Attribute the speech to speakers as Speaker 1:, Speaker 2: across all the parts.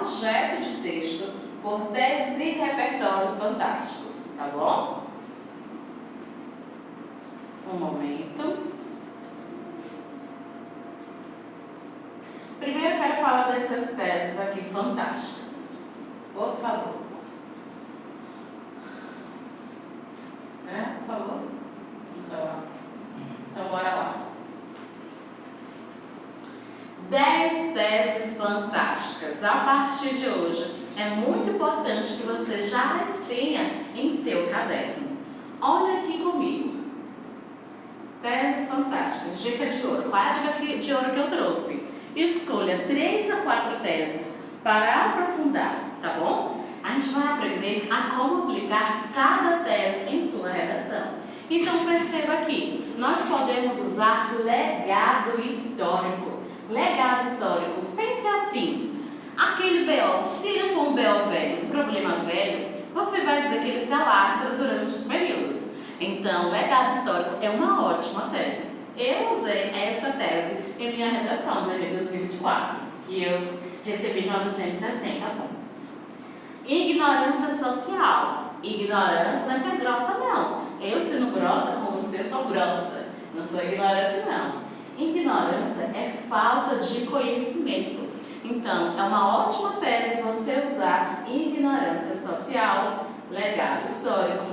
Speaker 1: projeto de texto por teses e repertórios fantásticos, tá bom? Um momento. Primeiro eu quero falar dessas teses aqui fantásticas. Por favor. Por favor. Vamos lá. Então, bora lá. 10 teses fantásticas. A partir de hoje, é muito importante que você já as tenha em seu caderno. Olha aqui comigo. Teses fantásticas. Dica de ouro. Qual é a dica de ouro que eu trouxe? Escolha 3 a 4 teses para aprofundar, tá bom? A gente vai aprender a como aplicar cada tese em sua redação. Então, perceba aqui, nós podemos usar legado histórico. Legado histórico, pense assim, aquele BO, se ele for um BO velho, um problema velho, você vai dizer que ele se alastra durante os períodos. Então, legado histórico é uma ótima tese. Eu usei essa tese em minha redação no Enem 2024 e eu recebi 960 pontos. Ignorância social. Ignorância não é ser grossa, não. Eu sendo grossa com você, sou grossa. Não sou ignorante, não. Ignorância é falta de conhecimento. Então, é uma ótima tese você usar ignorância social, legado histórico.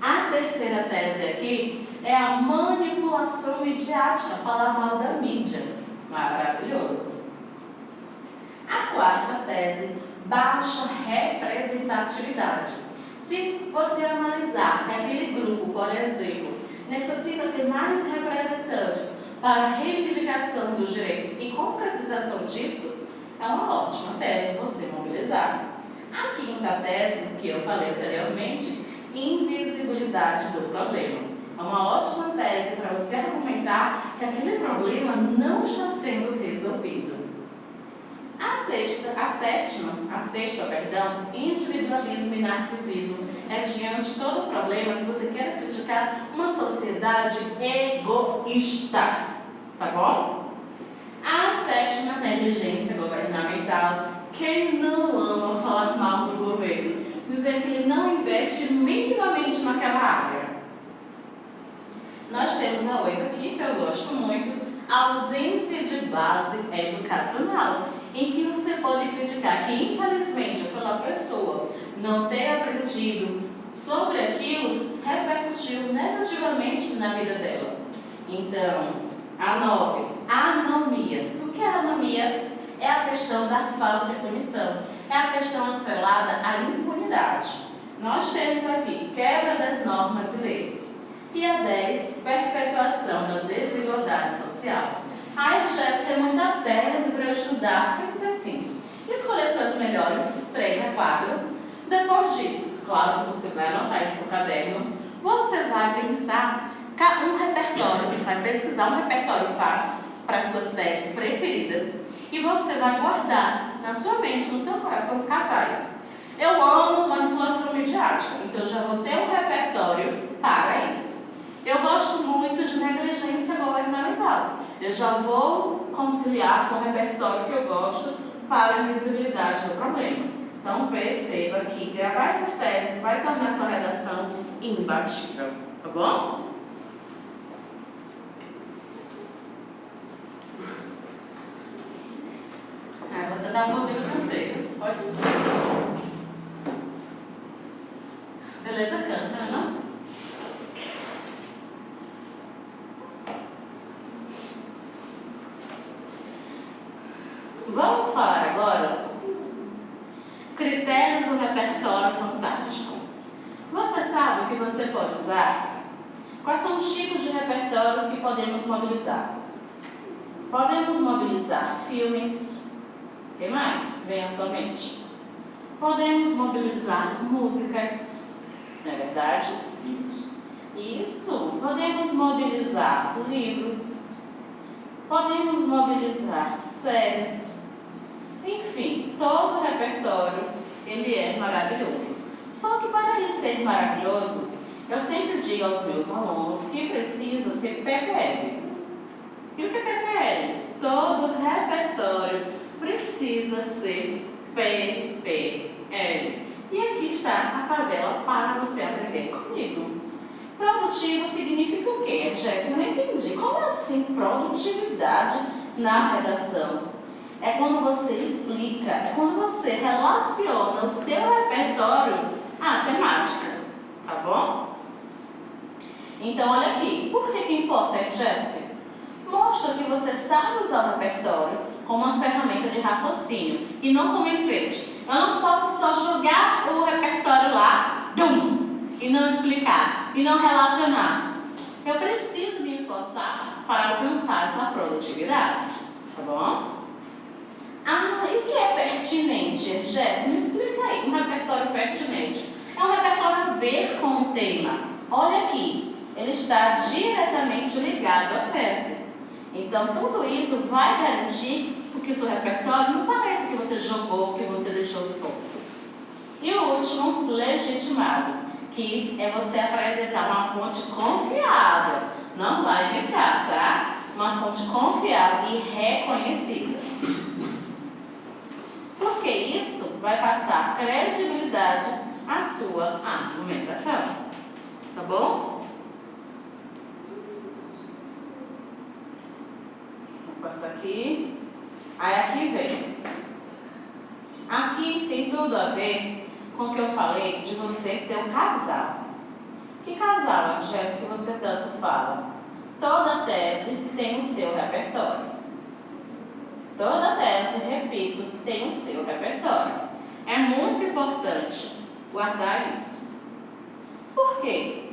Speaker 1: A terceira tese aqui é a manipulação midiática, falar mal da mídia. Maravilhoso. A quarta tese, baixa representatividade. Se você analisar que aquele grupo, por exemplo, necessita ter mais representantes para a reivindicação dos direitos e concretização disso, é uma ótima tese você mobilizar. A quinta tese, que eu falei anteriormente, invisibilidade do problema. É uma ótima tese para você argumentar que aquele problema não está sendo resolvido. A sexta, individualismo e narcisismo. É diante de todo o problema que você quer criticar uma sociedade egoísta, tá bom? A sétima, negligência governamental. Quem não ama falar mal do governo? Dizer que ele não investe minimamente naquela área. Nós temos a 8 aqui, que eu gosto muito, ausência de base educacional, em que você pode criticar que, infelizmente, pela pessoa não ter aprendido sobre aquilo, repercutiu negativamente na vida dela. Então, a 9, anomia. O que é anomia? É a questão da falta de punição, é a questão atrelada à impunidade. Nós temos aqui quebra das normas e leis. E a 10, perpetuação da desigualdade social. Ai, Jéssica, é muita tese para eu estudar. Pense assim, escolha suas melhores, 3 a 4. Depois disso, claro que você vai anotar em seu caderno, você vai pensar um repertório, vai pesquisar um repertório fácil para as suas teses preferidas e você vai guardar na sua mente, no seu coração, os casais. Eu amo manipulação midiática, então eu já vou ter um repertório para isso. Eu gosto muito de negligência governamental. Eu já vou conciliar com o repertório que eu gosto para a visibilidade do problema. Então, perceba que gravar essas teses vai tornar sua redação imbatível, tá bom? Você está um pouquinho canseiro. Pode? Beleza? Cansa, não? Vamos falar agora critérios do repertório fantástico. Você sabe o que você pode usar? Quais são os tipos de repertórios que podemos mobilizar? Podemos mobilizar filmes. O que mais vem à sua mente? Podemos mobilizar músicas. Não é verdade?
Speaker 2: Livros.
Speaker 1: Isso. Podemos mobilizar livros. Podemos mobilizar séries. Enfim, todo o repertório, ele é maravilhoso. Só que para ele ser maravilhoso, eu sempre digo aos meus alunos que precisa ser PPL. E o que é PPL? Todo repertório precisa ser PPL. PPL. E aqui está a tabela para você aprender comigo. Produtivo significa o quê? Jéssica, não entendi. Como assim produtividade na redação? É quando você explica, é quando você relaciona o seu repertório à temática, tá bom? Então, olha aqui. Por que importa, Jéssica? Mostra que você sabe usar o repertório como uma ferramenta de raciocínio e não como enfeite. Eu não posso só jogar o repertório lá, e não explicar, e não relacionar. Eu preciso me esforçar para alcançar essa produtividade, tá bom? Ah, e o que é pertinente? Jéssica, me explica aí, um repertório pertinente. É um repertório a ver com o tema. Olha aqui, ele está diretamente ligado à tese. Então, tudo isso vai garantir que o seu repertório não parece que você jogou, que você deixou solto. E o último, legitimado, que é você apresentar uma fonte confiável. Não vai inventar, tá? Uma fonte confiável e reconhecida. Porque isso vai passar credibilidade à sua argumentação. Tá bom? Vou passar aqui. Aí aqui vem. Aqui tem tudo a ver com o que eu falei de você ter um casal. Que casal, Jéssica, que você tanto fala? Toda tese tem o seu repertório. Toda tese, repito, tem o seu repertório. É muito importante guardar isso. Por quê?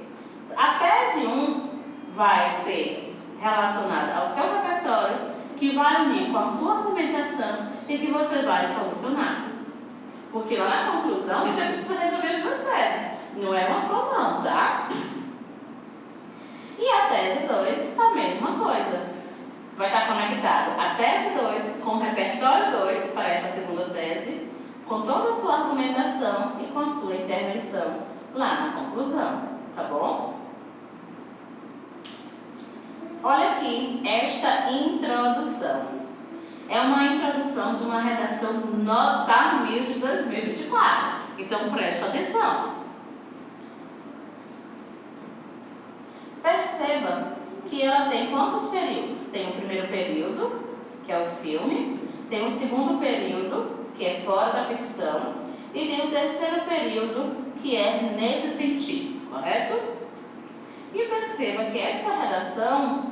Speaker 1: A tese 1 vai ser relacionada ao seu repertório, que vai unir com a sua argumentação e que você vai solucionar. Porque lá na conclusão você precisa resolver as duas teses. Não é uma só não, tá? E a tese 2, a mesma coisa. Vai estar conectado a tese 2 com o repertório 2 para essa segunda tese, com toda a sua argumentação e com a sua intervenção lá na conclusão, tá bom? Olha aqui, esta introdução. É uma introdução de uma redação nota 1000 de 2024. Então, presta atenção. Perceba que ela tem quantos períodos? Tem o primeiro período, que é o filme. Tem o segundo período, que é fora da ficção. E tem o terceiro período, que é nesse sentido, correto? E perceba que esta redação,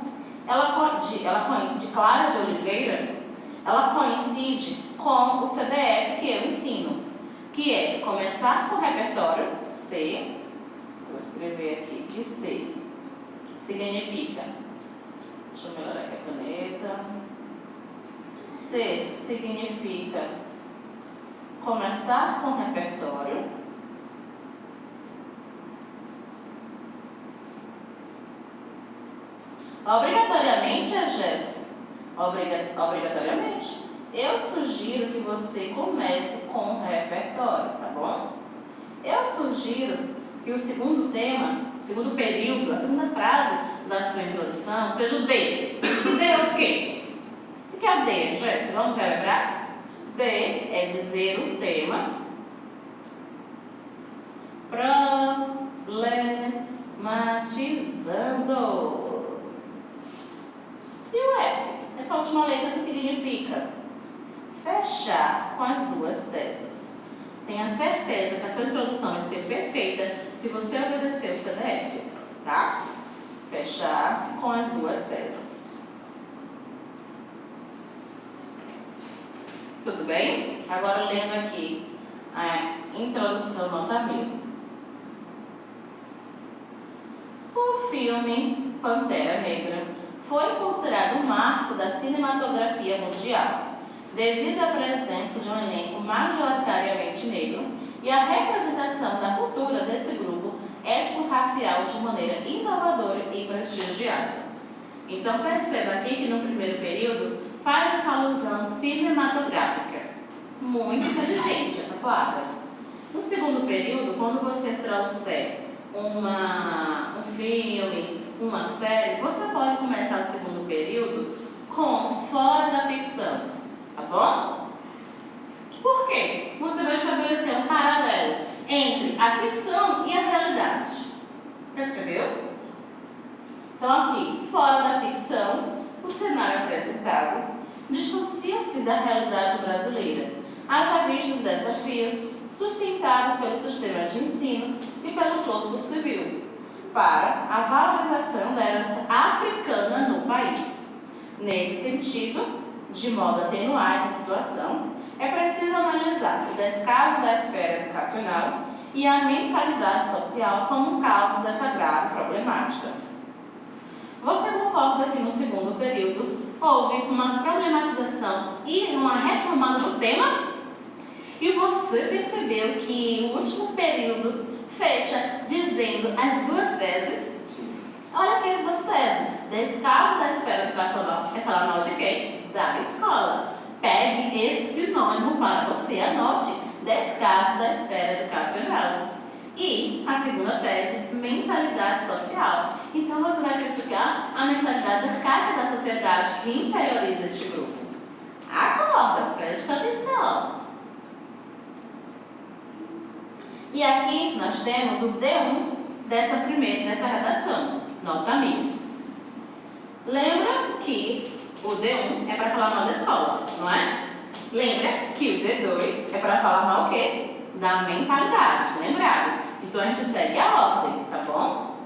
Speaker 1: de Clara de Oliveira, ela coincide com o CDF que eu ensino, que é começar com o repertório C. Vou escrever aqui que C significa, deixa eu melhorar aqui a caneta. C significa começar com o repertório. Obrigatoriamente, Jéssica? Obrigatoriamente. Eu sugiro que você comece com o repertório, tá bom? Eu sugiro que o segundo tema, o segundo período, a segunda frase da sua introdução seja o D. E D é o quê? O que é o D, Jéssica? Vamos relembrar? D é dizer o tema. Problematizando. E o F? Essa última letra que significa fechar com as duas teses. Tenha certeza que a sua introdução vai ser perfeita se você obedecer o CDF, tá? Fechar com as duas teses. Tudo bem? Agora lendo aqui a introdução nota 1000. O filme Pantera Negra foi considerado um marco da cinematografia mundial, devido à presença de um elenco majoritariamente negro e à representação da cultura desse grupo étnico-racial de maneira inovadora e prestigiada. Então, perceba aqui que no primeiro período faz essa alusão cinematográfica. Muito inteligente essa palavra. No segundo período, quando você trouxer um filme, uma série, você pode começar o segundo período com fora da ficção, tá bom? Por quê? a ficção e a realidade. Percebeu? Então aqui, fora da ficção, o cenário apresentado distancia-se da realidade brasileira, haja visto os desafios sustentados pelo sistema de ensino e pelo Código Civil para a valorização da herança africana no país. Nesse sentido, de modo a atenuar essa situação, é preciso analisar o descaso da esfera educacional e a mentalidade social como causas dessa grave problemática. Você concorda que no segundo período houve uma problematização e uma retomada do tema? E você percebeu que o último período fecha dizendo as duas teses? Olha aqui as duas teses. Descaso da esfera educacional é falar mal de quem? Da escola. Pegue esse sinônimo para você, anote. Descaso da esfera educacional. E a segunda tese, mentalidade social. Então você vai criticar a mentalidade arcaica da sociedade que inferioriza este grupo. Acorda, preste atenção. E aqui nós temos o D1 dessa redação, nota 1000. Lembra que o D1 é para falar mal da escola, não é? Lembra que o D2 é para falar mal o quê? Da mentalidade, lembrados? Então a gente segue a ordem, tá bom?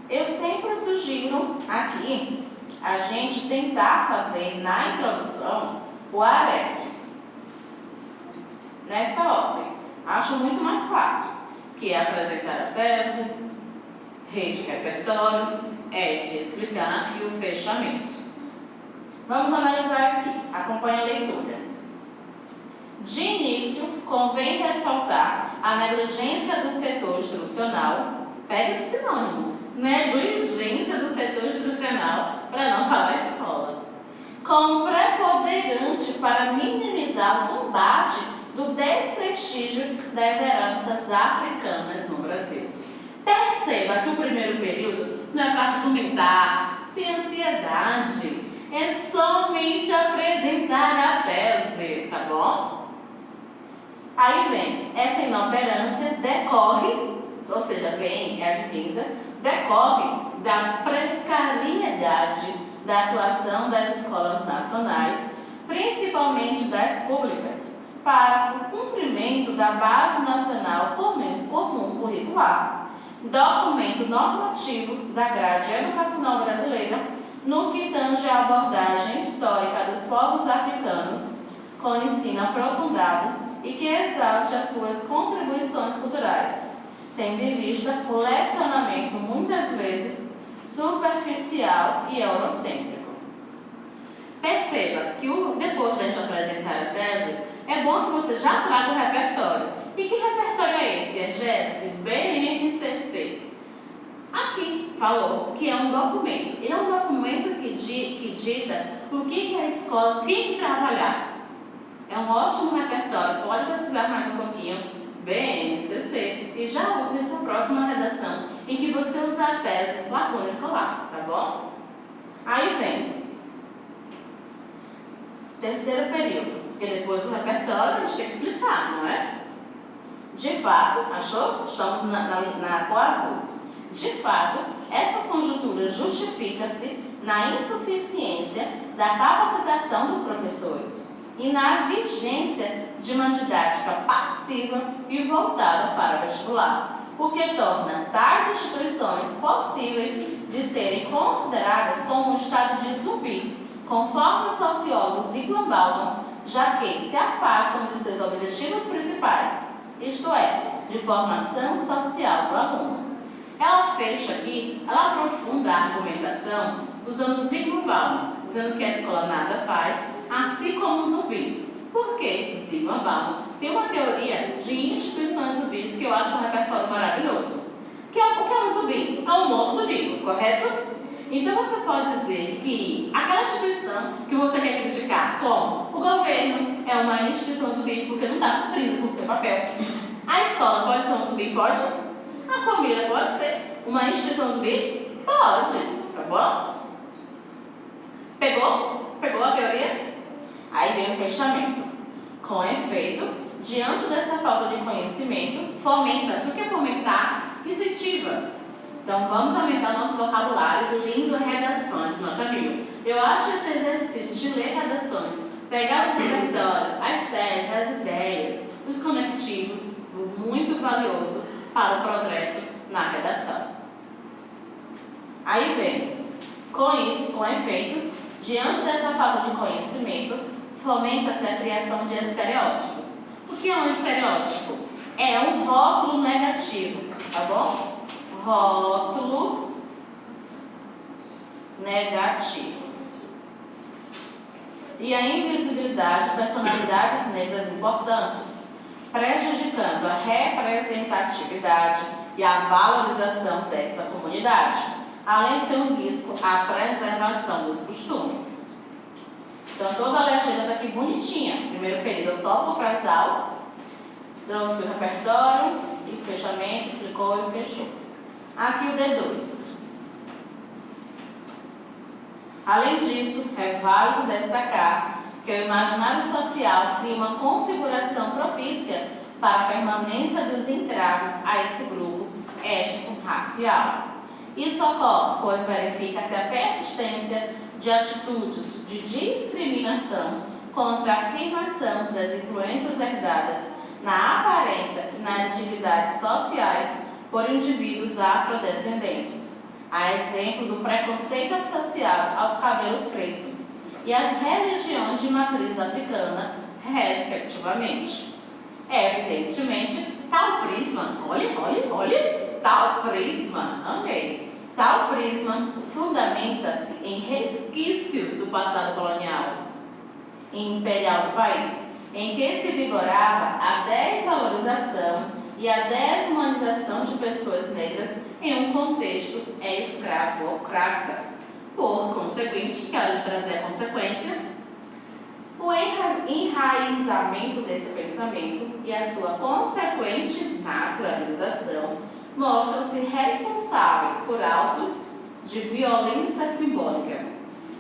Speaker 1: Eu sempre sugiro aqui a gente tentar fazer na introdução o AREF. Nessa ordem. Acho muito mais fácil, que é apresentar a tese, rede de repertório, de explicar e o fechamento. Vamos analisar aqui. Acompanhe a leitura. De início, convém ressaltar a negligência do setor instrucional. Pega esse sinônimo. Negligência do setor instrucional, para não falar escola. Como preponderante para minimizar o combate do desprestígio das heranças africanas no Brasil. Perceba que o primeiro período não é para argumentar, sem ansiedade, é somente apresentar a tese, tá bom? Aí vem, essa inoperância decorre, ou seja, vem, é advinda, decorre da precariedade da atuação das escolas nacionais, principalmente das públicas, para o cumprimento da Base Nacional Comum Curricular, documento normativo da grade educacional brasileira, no que tange à abordagem histórica dos povos africanos, com ensino aprofundado e que exalte as suas contribuições culturais, tendo em vista o lecionamento muitas vezes superficial e eurocêntrico. Perceba que depois de a gente apresentar a tese, é bom que você já traga o repertório. E que repertório é esse? É GES, BNCC. Aqui falou que é um documento. Ele é um documento que dita o que a escola tem que trabalhar. É um ótimo repertório. Pode pesquisar mais um pouquinho. BNCC. E já use em sua próxima redação, em que você usa a tese lacuna escolar. Tá bom? Aí vem terceiro período. Porque depois do repertório a gente tem que explicar, não é? De fato, achou? Estamos na cor azul. De fato, essa conjuntura justifica-se na insuficiência da capacitação dos professores e na vigência de uma didática passiva e voltada para o vestibular, o que torna tais instituições possíveis de serem consideradas como um estado de zumbi, conforme os sociólogos Zygmunt Bauman, já que se afastam de seus objetivos principais, isto é, de formação social do aluno. Ela fecha aqui, ela aprofunda a argumentação usando o Zygmunt Bauman, dizendo que a escola nada faz, assim como o zumbi. Por quê? Zygmunt Bauman tem uma teoria de instituições zumbis que eu acho um repertório maravilhoso. O que é um zumbi? É um morto-vivo, correto? Então você pode dizer que aquela instituição que você quer criticar, como o governo é uma instituição zumbi porque não está cumprindo com o seu papel. A escola pode ser um zumbi? Pode. A família pode ser uma instituição zumbi? Pode. Tá bom? Pegou? Pegou a teoria? Aí vem o fechamento. Com efeito, diante dessa falta de conhecimento, fomenta-se. O que é fomentar? Incentiva. Então, vamos aumentar nosso vocabulário lendo redações, nota 1000. Eu acho esse exercício de ler redações, pegar os repertórios, as teses, as ideias, os conectivos, muito valioso para o progresso na redação. Aí vem, com efeito, diante dessa falta de conhecimento, fomenta-se a criação de estereótipos. O que é um estereótipo? É um rótulo negativo, tá bom? Rótulo negativo. E a invisibilidade de personalidades negras importantes, prejudicando a representatividade e a valorização dessa comunidade, além de ser um risco à preservação dos costumes. Então, toda a legenda está aqui bonitinha. Primeiro período topofrasal, trouxe o repertório e fechamento, explicou e fechou. Aqui o D2. Além disso, é válido destacar que o imaginário social cria uma configuração propícia para a permanência dos entraves a esse grupo étnico-racial. Isso ocorre, pois verifica-se a persistência de atitudes de discriminação contra a afirmação das influências herdadas na aparência e nas atividades sociais por indivíduos afrodescendentes, a exemplo do preconceito associado aos cabelos crespos e às religiões de matriz africana, respectivamente. Evidentemente, tal prisma, olha, tal prisma, amei. Tal prisma fundamenta-se em resquícios do passado colonial e imperial do país, em que se vigorava a desvalorização e a desumanização de pessoas negras em um contexto escravocrata. Por conseguinte, que ela trazer a consequência, o enraizamento desse pensamento e a sua consequente naturalização mostram-se responsáveis por autos de violência simbólica.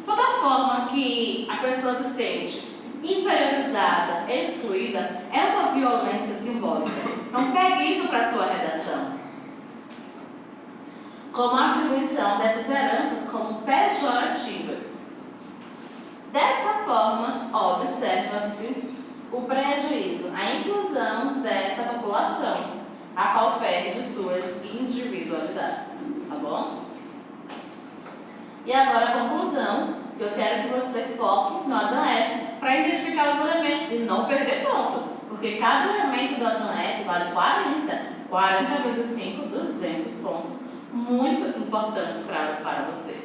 Speaker 1: Toda forma que a pessoa se sente inferiorizada, excluída, é uma violência simbólica. Então, pegue isso para a sua redação. Como a atribuição dessas heranças como pejorativas. Dessa forma, observa-se o prejuízo, a inclusão dessa população, a qual perde suas individualidades, tá bom? E agora a conclusão, que eu quero que você foque no ADAN-F para identificar os elementos e não perder ponto, porque cada elemento do ADAN-F vale 40 vezes 5, 200 pontos, muito importantes para você.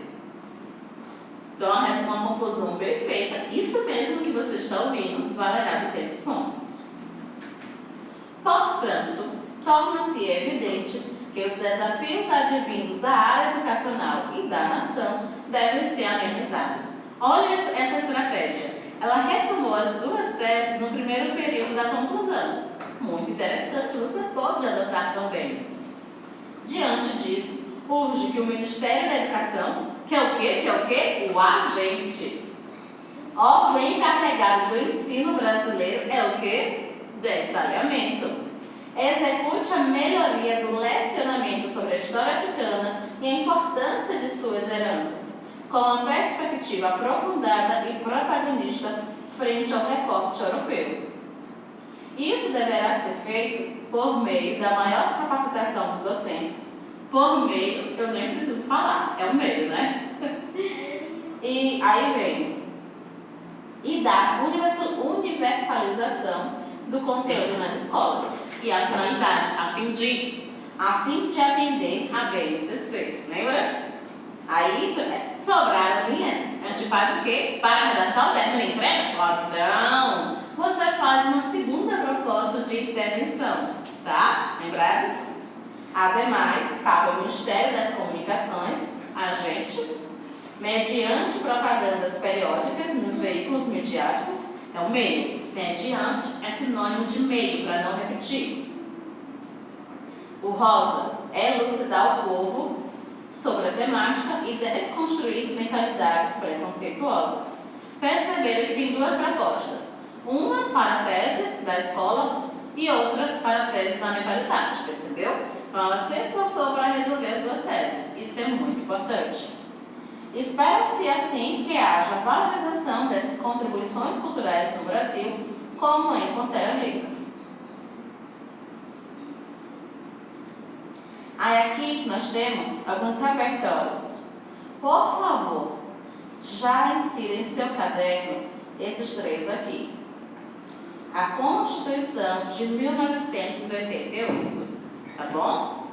Speaker 1: Então, uma conclusão bem feita, isso mesmo que você está ouvindo, valerá 200 pontos. Portanto, torna-se evidente que os desafios advindos da área educacional e da nação devem ser amenizados. Olha essa estratégia. Ela retomou as duas teses no primeiro período da conclusão. Muito interessante, você pode adotar também. Diante disso, urge que o Ministério da Educação, que é o quê? O agente. Órgão encarregado do ensino brasileiro é o quê? Detalhamento. Execute a melhoria do lecionamento sobre a história africana e a importância de suas heranças, com uma perspectiva aprofundada e protagonista frente ao recorte europeu. Isso deverá ser feito por meio da maior capacitação dos docentes. Por meio, eu nem preciso falar, é o meio, né? E aí vem. E da universalização do conteúdo nas escolas. E a finalidade, a fim de atender a BNCC, lembra? Aí, sobraram linhas, a gente faz o quê? Para a redação, termina e entrega? Então, você faz uma segunda proposta de intervenção, tá? Lembrados? Ademais, cabe ao Ministério das Comunicações, agente, mediante propagandas periódicas nos veículos midiáticos, é um meio. Mediante é sinônimo de meio, para não repetir. O rosa é elucidar o povo sobre a temática e desconstruir mentalidades preconceituosas. Perceberam que tem duas propostas. Uma para a tese da escola e outra para a tese da mentalidade, percebeu? Então, ela se esforçou para resolver as duas teses. Isso é muito importante. Espera-se, assim, que haja valorização dessas contribuições culturais no Brasil, como em Pantera Negra. Aí aqui nós temos alguns repertórios. Por favor, já insira em seu caderno esses três aqui. A Constituição de 1988, tá bom?